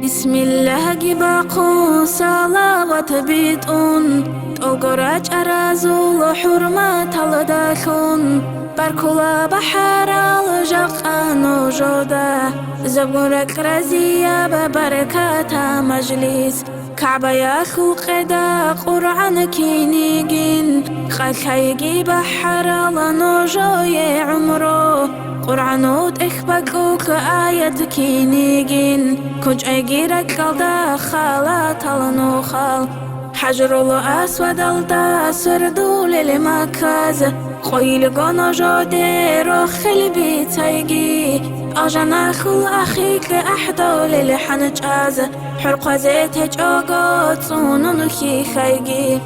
بسم الله جباقو صلوات بيتون تقرأ أرازول حرمة الدخون بركولا بحر الجقان وجودا زبورك رزية ببركة مجلس كعبة يا خلق دا قرآن كينيجين خلقي بحر لنوجوي عمره قرآنوت إخبكوك آيات كينيجين كج أجيرك الدا خالات النوخال حجر الله أسود الدا سردول لمكاز خويل قنا جودي روخ البيت أيجي أجنا خل أخيك أحدول لحنجاز حرق زيت أوقات صونن خيجي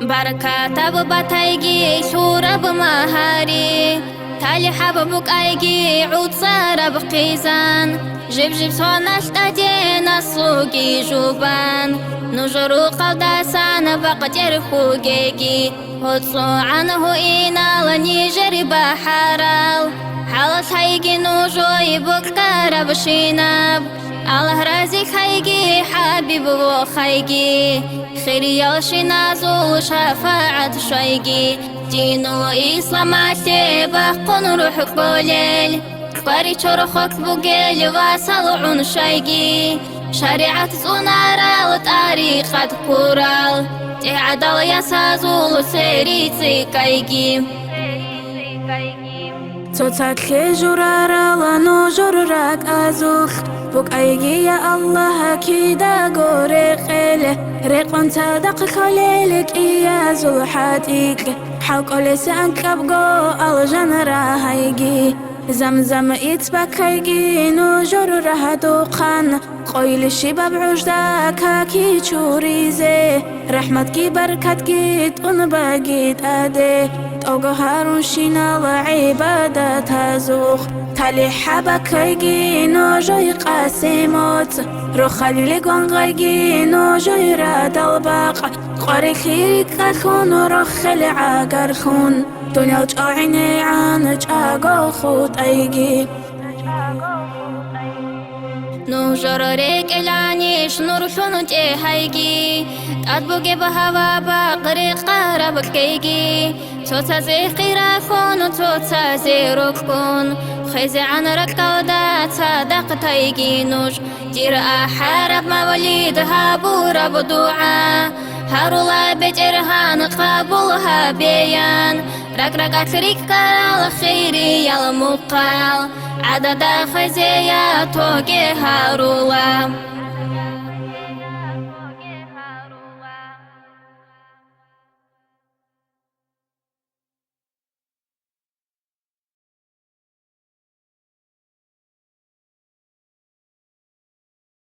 بركات أبو باتايجي شورة بمهاري تالي حببك أيجي عود صار بقيزان جيب صوناش تدين السوقي جوبان نجرو قلداسان بقدر خوجيجي هتصو عنه إينا لنيجري بحرال حالس هيجي نوجوي بكتار بشيناب الله رازق هيجي حبيب وخيجي خيري يلشي زول شفاعة شيجي دينو إسلاماتي بقون روحك بوليل كباري شرخك بوجيل وصلعون شيجي شريعة زونارة وتاريخ كورال تعدل يسازول سيري كيجي توتك جرارة لنجرك أزوخ بوك أيجي يا الله كيدا قوريقله ريقون صدق خليلك إيا زلحاتيك حلق لسانك أبقو الجنرة هيجي زمزم إتبك هيجي نجر رهدوقان قويل الشباب عجدك هاكي تشوريزي رحمتك بركتك تنبقيت أدي توقع هارون شينا لعبادة تزوخ تالي حبك هيجي نوجي قاسموت رو خليل قنغيجي نوجي راد الباق قاري خيك خون رو خلي عاقر خون دنيا جاعيني عانج آقو خوت أيجي نوجرورك إلانيش نورشون تي هايجي تأدبوكي بهوا باقري قارب كيجي توتا زي قيراكون توتا زي روكون خيزي عن ركودا تصدق تايجي نوش دير أحارب موليدها بورا بدوعا هارولا بجرهان قابلها بيان رك أكريك كال خيري يالمقال عدد خزيا توقي هارولا